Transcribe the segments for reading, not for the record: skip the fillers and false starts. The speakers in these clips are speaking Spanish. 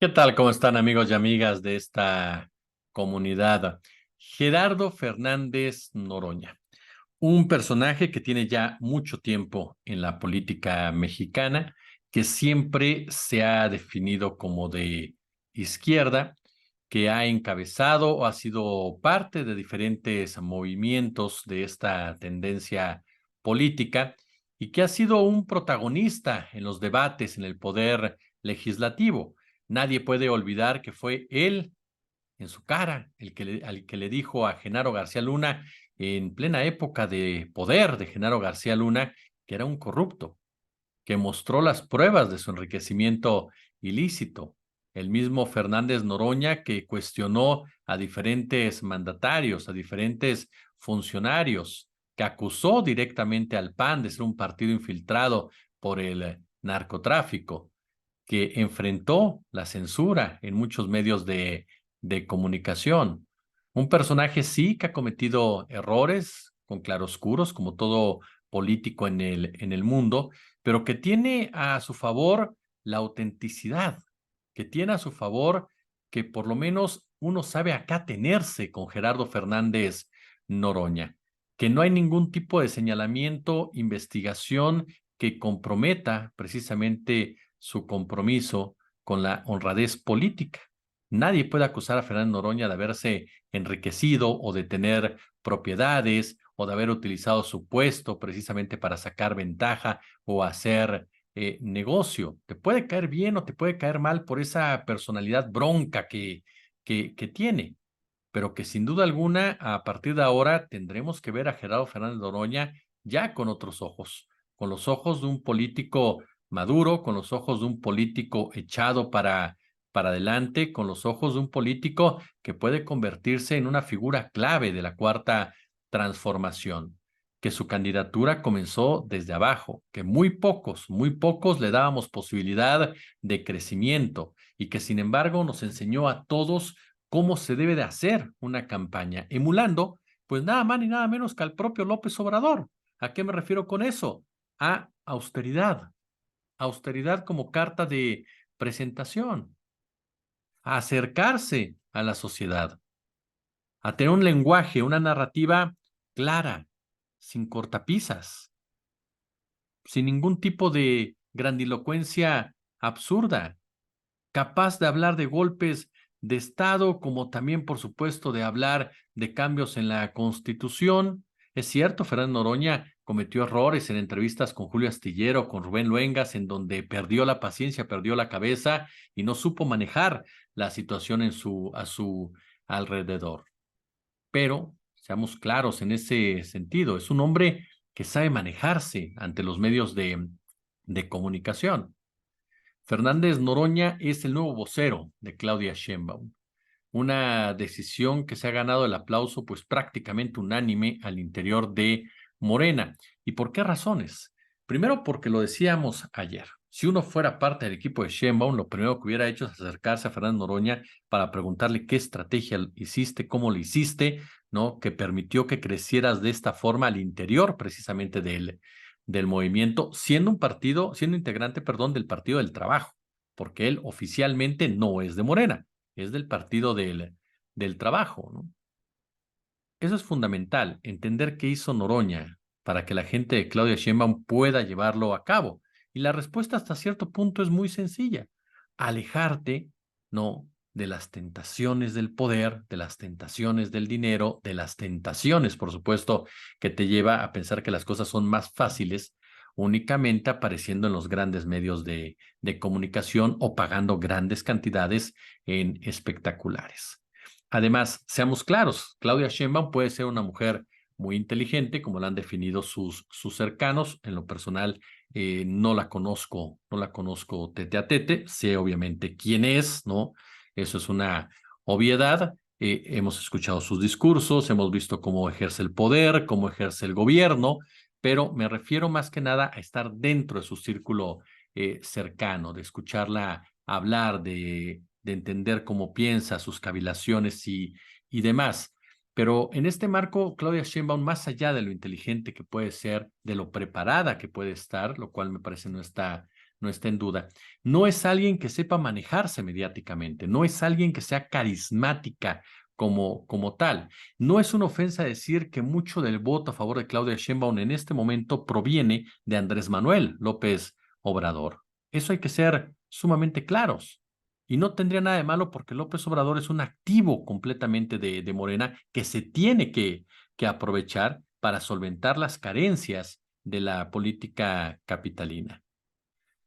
¿Qué tal? ¿Cómo están amigos y amigas de esta comunidad? Gerardo Fernández Noroña, un personaje que tiene ya mucho tiempo en la política mexicana, que siempre se ha definido como de izquierda, que ha encabezado o ha sido parte de diferentes movimientos de esta tendencia política y que ha sido un protagonista en los debates en el poder legislativo. Nadie puede olvidar que fue él en su cara al que le dijo a Genaro García Luna en plena época de poder de Genaro García Luna que era un corrupto, que mostró las pruebas de su enriquecimiento ilícito. El mismo Fernández Noroña que cuestionó a diferentes mandatarios, a diferentes funcionarios, que acusó directamente al PAN de ser un partido infiltrado por el narcotráfico, que enfrentó la censura en muchos medios de comunicación. Un personaje sí que ha cometido errores con claroscuros, como todo político en el mundo, pero que tiene a su favor la autenticidad, que tiene a su favor que por lo menos uno sabe acá tenerse con Gerardo Fernández Noroña, que no hay ningún tipo de señalamiento, investigación que comprometa precisamente su compromiso con la honradez política. Nadie puede acusar a Fernando Noroña de haberse enriquecido o de tener propiedades o de haber utilizado su puesto precisamente para sacar ventaja o hacer negocio. Te puede caer bien o te puede caer mal por esa personalidad bronca que tiene, pero que sin duda alguna a partir de ahora tendremos que ver a Gerardo Fernández Noroña ya con otros ojos, con los ojos de un político maduro, con los ojos de un político echado para adelante, con los ojos de un político que puede convertirse en una figura clave de la cuarta transformación, que su candidatura comenzó desde abajo, que muy pocos le dábamos posibilidad de crecimiento y que sin embargo nos enseñó a todos cómo se debe de hacer una campaña, emulando pues nada más ni nada menos que al propio López Obrador. ¿A qué me refiero con eso? A austeridad, austeridad como carta de presentación, a acercarse a la sociedad, a tener un lenguaje, una narrativa clara, sin cortapisas, sin ningún tipo de grandilocuencia absurda, capaz de hablar de golpes de Estado, como también, por supuesto, de hablar de cambios en la Constitución. Es cierto, Fernando Noroña cometió errores en entrevistas con Julio Astillero, con Rubén Luengas, en donde perdió la paciencia, perdió la cabeza y no supo manejar la situación a su alrededor. Pero, seamos claros en ese sentido, es un hombre que sabe manejarse ante los medios de comunicación. Fernández Noroña es el nuevo vocero de Claudia Sheinbaum, una decisión que se ha ganado el aplauso pues prácticamente unánime al interior de Morena. ¿Y por qué razones? Primero porque lo decíamos ayer. Si uno fuera parte del equipo de Sheinbaum, lo primero que hubiera hecho es acercarse a Fernández Noroña para preguntarle qué estrategia hiciste, cómo lo hiciste, ¿no? Que permitió que crecieras de esta forma al interior precisamente del movimiento, siendo un partido, siendo integrante, perdón, del Partido del Trabajo, porque él oficialmente no es de Morena, es del Partido del Trabajo, ¿no? Eso es fundamental, entender qué hizo Noroña para que la gente de Claudia Sheinbaum pueda llevarlo a cabo. Y la respuesta hasta cierto punto es muy sencilla. Alejarte, ¿no? De las tentaciones del poder, de las tentaciones del dinero, de las tentaciones, por supuesto, que te lleva a pensar que las cosas son más fáciles únicamente apareciendo en los grandes medios de comunicación o pagando grandes cantidades en espectaculares. Además, seamos claros, Claudia Sheinbaum puede ser una mujer muy inteligente, como la han definido sus cercanos. En lo personal, no la conozco tete a tete, sé obviamente quién es, ¿no? Eso es una obviedad. Hemos escuchado sus discursos, hemos visto cómo ejerce el poder, cómo ejerce el gobierno, pero me refiero más que nada a estar dentro de su círculo cercano, de escucharla hablar, de entender cómo piensa, sus cavilaciones y demás. Pero en este marco, Claudia Sheinbaum, más allá de lo inteligente que puede ser, de lo preparada que puede estar, lo cual me parece no está no está en duda. No es alguien que sepa manejarse mediáticamente, no es alguien que sea carismática como tal. No es una ofensa decir que mucho del voto a favor de Claudia Sheinbaum en este momento proviene de Andrés Manuel López Obrador. Eso hay que ser sumamente claros. Y no tendría nada de malo porque López Obrador es un activo completamente de Morena que se tiene que aprovechar para solventar las carencias de la política capitalina.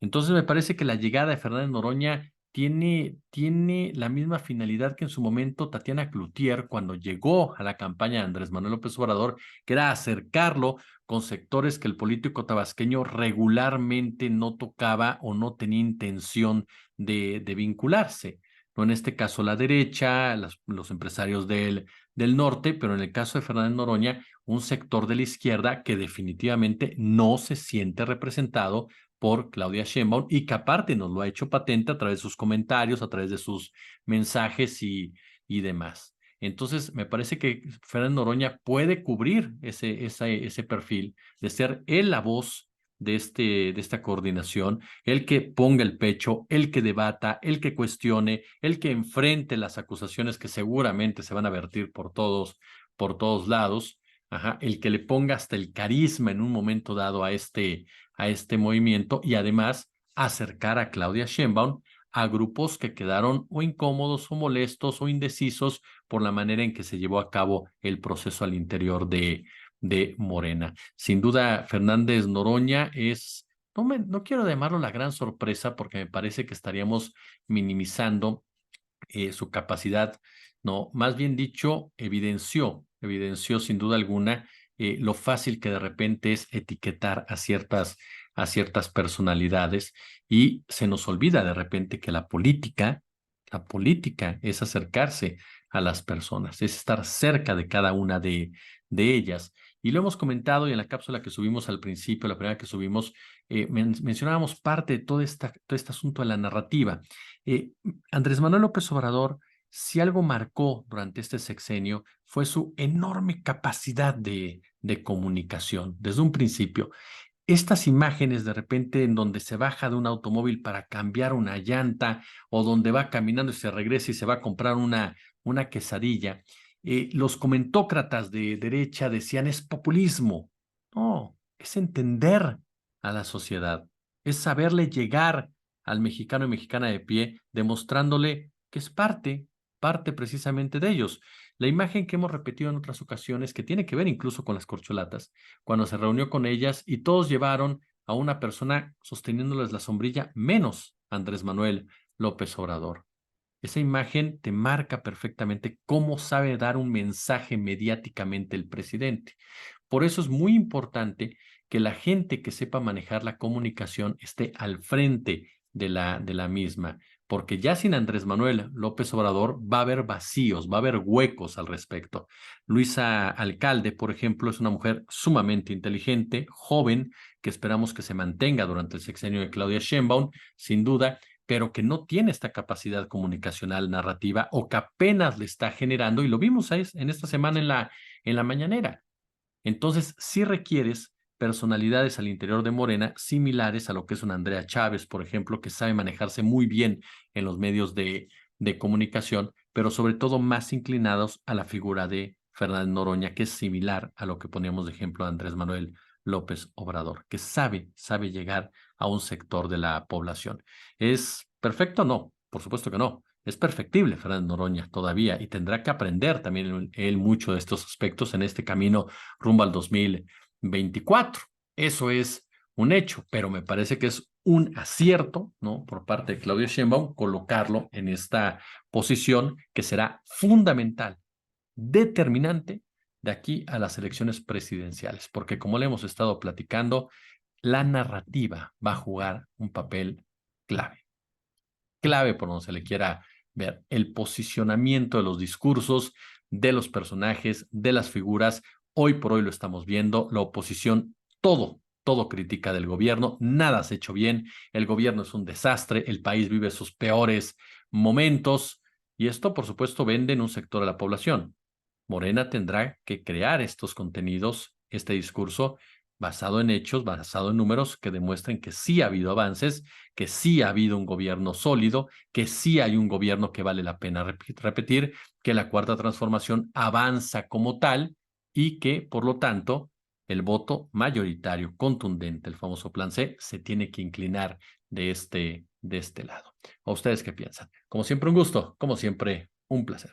Entonces me parece que la llegada de Fernández Noroña tiene la misma finalidad que en su momento Tatiana Cloutier cuando llegó a la campaña de Andrés Manuel López Obrador, que era acercarlo con sectores que el político tabasqueño regularmente no tocaba o no tenía intención de vincularse. No en este caso la derecha, los empresarios del norte, pero en el caso de Fernández Noroña, un sector de la izquierda que definitivamente no se siente representado por Claudia Sheinbaum y que aparte nos lo ha hecho patente a través de sus comentarios, a través de sus mensajes y demás. Entonces, me parece que Fernández Noroña puede cubrir ese perfil de ser él la voz de esta coordinación, el que ponga el pecho, el que debata, el que cuestione, el que enfrente las acusaciones que seguramente se van a vertir por todos lados, ajá, el que le ponga hasta el carisma en un momento dado a este movimiento y además acercar a Claudia Sheinbaum a grupos que quedaron o incómodos o molestos o indecisos por la manera en que se llevó a cabo el proceso al interior de Morena. Sin duda, Fernández Noroña es, no quiero llamarlo la gran sorpresa porque me parece que estaríamos minimizando su capacidad, no, más bien dicho, evidenció sin duda alguna lo fácil que de repente es etiquetar a ciertas personalidades y se nos olvida de repente que la política es acercarse a las personas, es estar cerca de cada una de ellas. Y lo hemos comentado y en la cápsula que subimos al principio, la primera que subimos, mencionábamos parte de todo este asunto de la narrativa. Eh, Andrés Manuel López Obrador, si algo marcó durante este sexenio, fue su enorme capacidad de comunicación desde un principio. Estas imágenes de repente en donde se baja de un automóvil para cambiar una llanta o donde va caminando y se regresa y se va a comprar una quesadilla, los comentócratas de derecha decían es populismo. No, es entender a la sociedad, es saberle llegar al mexicano y mexicana de pie, demostrándole que es parte precisamente de ellos. La imagen que hemos repetido en otras ocasiones, que tiene que ver incluso con las corcholatas, cuando se reunió con ellas y todos llevaron a una persona sosteniéndoles la sombrilla, menos Andrés Manuel López Obrador. Esa imagen te marca perfectamente cómo sabe dar un mensaje mediáticamente el presidente. Por eso es muy importante que la gente que sepa manejar la comunicación esté al frente de la misma, porque ya sin Andrés Manuel López Obrador va a haber vacíos, va a haber huecos al respecto. Luisa Alcalde, por ejemplo, es una mujer sumamente inteligente, joven, que esperamos que se mantenga durante el sexenio de Claudia Sheinbaum, sin duda, pero que no tiene esta capacidad comunicacional narrativa o que apenas le está generando, y lo vimos en esta semana en la mañanera. Entonces, sí requieres personalidades al interior de Morena similares a lo que es una Andrea Chávez, por ejemplo, que sabe manejarse muy bien en los medios de comunicación, pero sobre todo más inclinados a la figura de Fernández Noroña, que es similar a lo que poníamos de ejemplo de Andrés Manuel López Obrador, que sabe llegar a un sector de la población. ¿Es perfecto? No, por supuesto que no. Es perfectible Fernández Noroña todavía y tendrá que aprender también él mucho de estos aspectos en este camino rumbo al 2024. Eso es un hecho, pero me parece que es un acierto, ¿no? Por parte de Claudio Sheinbaum colocarlo en esta posición que será fundamental, determinante de aquí a las elecciones presidenciales, porque como le hemos estado platicando, la narrativa va a jugar un papel clave por donde se le quiera ver, el posicionamiento de los discursos, de los personajes, de las figuras. Hoy por hoy lo estamos viendo, la oposición, todo crítica del gobierno, nada se ha hecho bien, el gobierno es un desastre, el país vive sus peores momentos y esto, por supuesto, vende en un sector de la población. Morena tendrá que crear estos contenidos, este discurso, basado en hechos, basado en números que demuestren que sí ha habido avances, que sí ha habido un gobierno sólido, que sí hay un gobierno que vale la pena repetir, que la Cuarta Transformación avanza como tal y que, por lo tanto, el voto mayoritario contundente, el famoso Plan C, se tiene que inclinar de este lado. ¿A ustedes qué piensan? Como siempre, un gusto, como siempre, un placer.